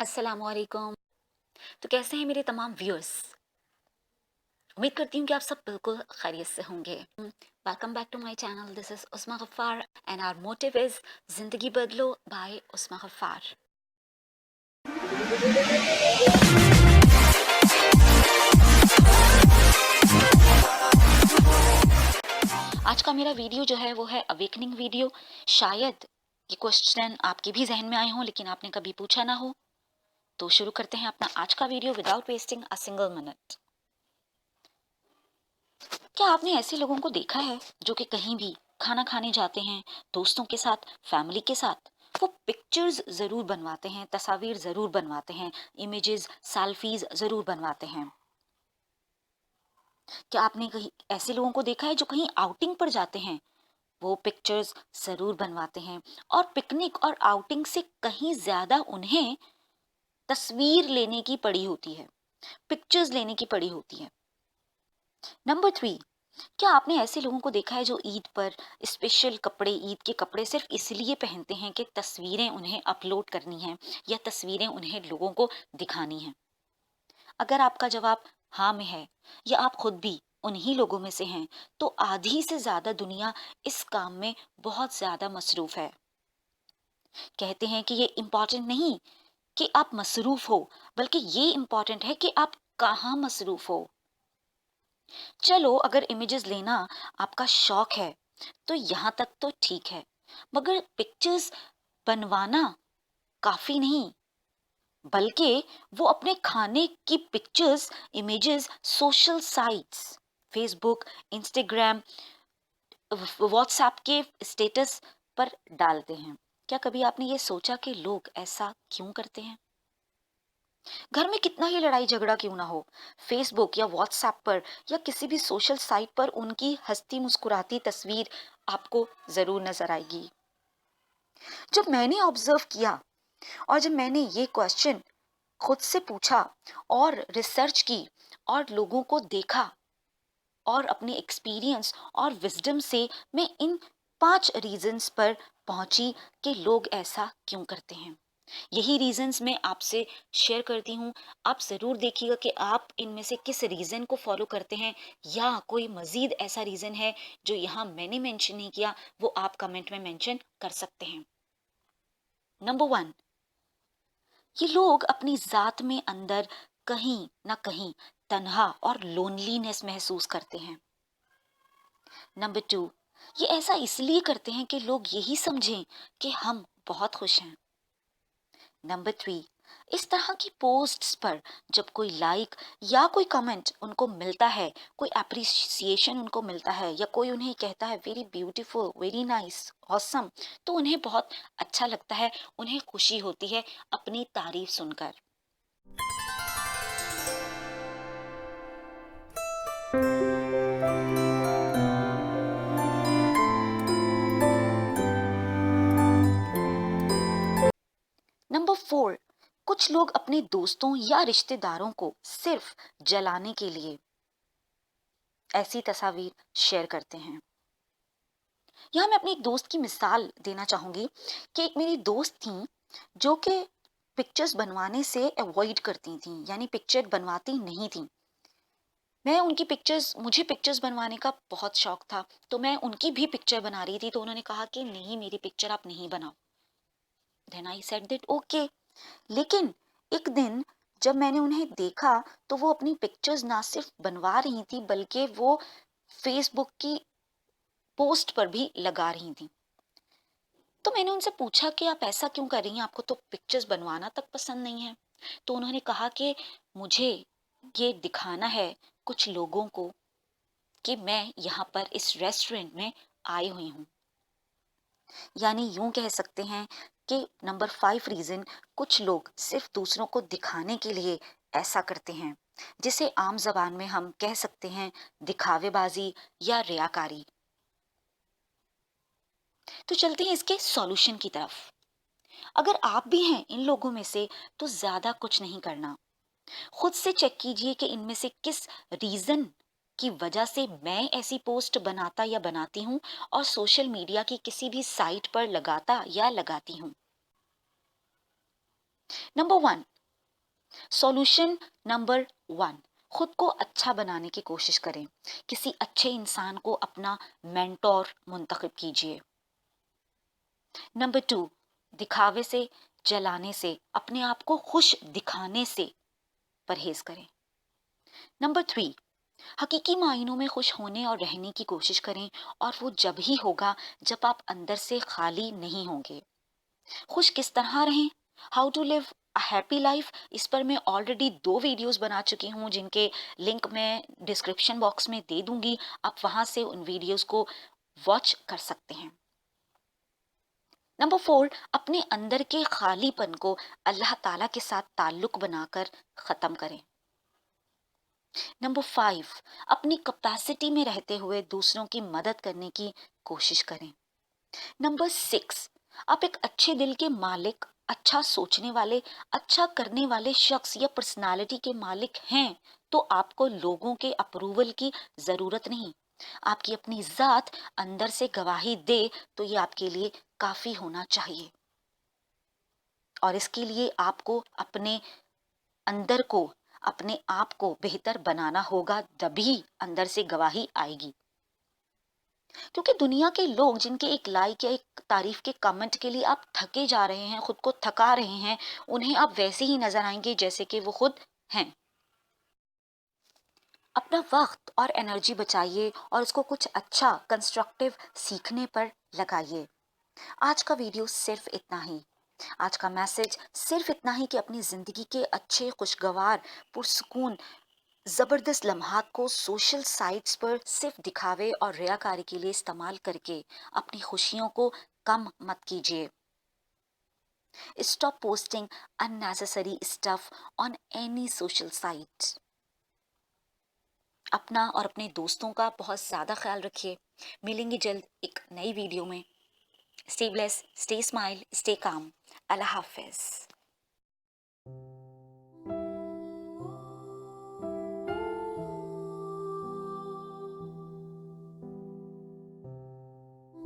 अस्सलामुअलैकुम। तो कैसे हैं मेरे तमाम व्यूअर्स? उम्मीद करती हूँ कि आप सब बिल्कुल खैरियत से होंगे। Welcome back to my channel. This is Usma Gaffar and our motive is जिंदगी बदलो बाय उस्मा गफ्फार। आज का मेरा वीडियो जो है वो है अवेकनिंग वीडियो। शायद ये क्वेश्चन आपके भी जहन में आए हों लेकिन आपने कभी पूछा ना हो। तो शुरू करते हैं अपना आज का video without wasting a single minute. क्या आपने ऐसे लोगों को देखा है जो कि कहीं भी खाना खाने जाते हैं दोस्तों के साथ, फैमिली के साथ, वो पिक्चर्स जरूर बनवाते हैं, तस्वीर जरूर बनवाते हैं, इमेजेस, सेल्फीज जरूर बनवाते हैं। क्या आपने कहीं ऐसे लोगों को देखा है जो कहीं आउटिंग पर जाते हैं, वो पिक्चर्स जरूर बनवाते हैं। और पिकनिक और आउटिंग से कहीं ज्यादा उन्हें तस्वीर लेने की पड़ी होती है, पिक्चर्स लेने की पड़ी होती है। नंबर 3, क्या आपने ऐसे लोगों को देखा है जो ईद पर स्पेशल कपड़े, ईद के कपड़े सिर्फ इसलिए पहनते हैं कि तस्वीरें उन्हें अपलोड करनी हैं या तस्वीरें उन्हें लोगों को दिखानी हैं? अगर आपका जवाब हाँ में है या आप खुद भी उन्हीं लोगों में से हैं, तो आधी से ज्यादा दुनिया इस काम में बहुत ज्यादा मसरूफ है। कहते हैं कि ये इम्पोर्टेंट नहीं कि आप मसरूफ हो, बल्कि ये इम्पोर्टेंट है कि आप कहाँ मसरूफ हो। चलो, अगर इमेजेस लेना आपका शौक है तो यहाँ तक तो ठीक है, मगर पिक्चर्स बनवाना काफी नहीं, बल्कि वो अपने खाने की pictures, images social sites, Facebook, Instagram, WhatsApp के स्टेटस पर डालते हैं। क्या कभी आपने ये सोचा कि लोग ऐसा क्यों करते हैं? घर में कितना ही लड़ाई झगड़ा क्यों ना हो, फेसबुक या व्हाट्सएप पर या किसी भी सोशल साइट पर उनकी हंसती मुस्कुराती तस्वीर आपको जरूर नजर आएगी। जब मैंने ऑब्जर्व किया और जब मैंने ये क्वेश्चन खुद से पूछा और रिसर्च की और लोगों को देखा और अपने एक्सपीरियंस और विजडम से मैं इन 5 रीजंस पर पहुंची कि लोग ऐसा क्यों करते हैं। यही रीजंस मैं आपसे शेयर करती हूँ। आप ज़रूर देखिएगा कि आप इनमें से किस रीज़न को फॉलो करते हैं, या कोई मज़ीद ऐसा रीज़न है जो यहाँ मैंने मेंशन नहीं किया, वो आप कमेंट में मेंशन कर सकते हैं। नंबर 1, ये लोग अपनी ज़ात में अंदर कहीं ना कहीं तन्हा और लोनलीनेस महसूस करते हैं। नंबर 2, ये ऐसा इसलिए करते हैं कि लोग यही समझें कि हम बहुत खुश हैं। नंबर 3, इस तरह की पोस्ट्स पर जब कोई लाइक या कोई कमेंट उनको मिलता है, कोई अप्रिसिएशन उनको मिलता है, या कोई उन्हें कहता है very beautiful, very nice, awesome, तो उन्हें बहुत अच्छा लगता है, उन्हें खुशी होती है अपनी तारीफ सुनकर। नंबर 4, कुछ लोग अपने दोस्तों या रिश्तेदारों को सिर्फ जलाने के लिए ऐसी तस्वीर शेयर करते हैं। यहाँ मैं अपनी एक दोस्त की मिसाल देना चाहूंगी कि एक मेरी दोस्त थी जो कि पिक्चर्स बनवाने से अवॉइड करती थी, यानी पिक्चर बनवाती नहीं थी। मैं उनकी पिक्चर्स मुझे पिक्चर्स बनवाने का बहुत शौक था, तो मैं उनकी भी पिक्चर बना रही थी, तो उन्होंने कहा कि नहीं, मेरी पिक्चर आप नहीं बनाओ। Then I said that okay. लेकिन एक दिन जब मैंने उन्हें देखा तो वो अपनी पिक्चर्स ना सिर्फ बनवा रही थी, बल्कि वो फेसबुक की पोस्ट पर भी लगा रही थी। तो मैंने उनसे पूछा कि आप ऐसा क्यों कर रही हैं, आपको तो पिक्चर्स बनवाना तक पसंद नहीं है। तो उन्होंने कहा कि मुझे ये दिखाना है कुछ लोगों को कि मैं यहाँ पर इस रेस्टोरेंट में आई हुई हूँ। यानी यूं कह सकते हैं कि नंबर 5 रीजन, कुछ लोग सिर्फ दूसरों को दिखाने के लिए ऐसा करते हैं, जिसे आम जबान में हम कह सकते हैं दिखावेबाजी या रियाकारी। तो चलते हैं इसके सॉल्यूशन की तरफ। अगर आप भी हैं इन लोगों में से तो ज्यादा कुछ नहीं करना, खुद से चेक कीजिए कि इनमें से किस रीजन की वजह से मैं ऐसी पोस्ट बनाता या बनाती हूँ और सोशल मीडिया की किसी भी साइट पर लगाता या लगाती हूँ। नंबर 1, सॉल्यूशन नंबर 1, खुद को अच्छा बनाने की कोशिश करें। किसी अच्छे इंसान को अपना मेंटोर मुंतखब कीजिए। नंबर 2, दिखावे से, जलाने से, अपने आप को खुश दिखाने से परहेज करें। नंबर 3, हकीकी मायनों में खुश होने और रहने की कोशिश करें, और वो जब ही होगा जब आप अंदर से खाली नहीं होंगे। खुश किस तरह रहें, how to live a happy life, इस पर मैं ऑलरेडी 2 वीडियोस बना चुकी हूँ, जिनके लिंक मैं डिस्क्रिप्शन बॉक्स में दे दूंगी। आप वहां से उन वीडियोस को वॉच कर सकते हैं। नंबर 4, अपने अंदर के खालीपन को अल्लाह ताला के साथ ताल्लुक बनाकर खत्म करें। नंबर 5, अपनी कैपेसिटी में रहते हुए दूसरों की मदद करने की कोशिश करें। नंबर 6, आप एक अच्छे दिल के मालिक, अच्छा सोचने वाले, अच्छा करने वाले शख्स या पर्सनालिटी के मालिक हैं, तो आपको लोगों के अप्रूवल की जरूरत नहीं। आपकी अपनी जात अंदर से गवाही दे तो ये आपके लिए काफी होना चाहिए। और इसके लिए आपको अपने अंदर को, अपने आप को बेहतर बनाना होगा, तभी अंदर से गवाही आएगी। क्योंकि दुनिया के लोग जिनके एक लाइक या एक तारीफ के कमेंट के लिए आप थके जा रहे हैं, खुद को थका रहे हैं, उन्हें आप वैसे ही नजर आएंगे जैसे कि वो खुद हैं। अपना वक्त और एनर्जी बचाइए और उसको कुछ अच्छा कंस्ट्रक्टिव सीखने पर लगाइए। आज का वीडियो सिर्फ इतना ही। आज का मैसेज सिर्फ इतना ही कि अपनी जिंदगी के अच्छे, खुशगवार, पुरसुकून, जबरदस्त लम्हात को सोशल साइट्स पर सिर्फ दिखावे और रियाकारी के लिए इस्तेमाल करके अपनी खुशियों को कम मत कीजिए। Stop posting unnecessary stuff on any social site. अपना और अपने दोस्तों का बहुत ज्यादा ख्याल रखिए। मिलेंगे जल्द एक नई वीडियो में। Stay bless, stay smile, stay calm. Allah हाफिज।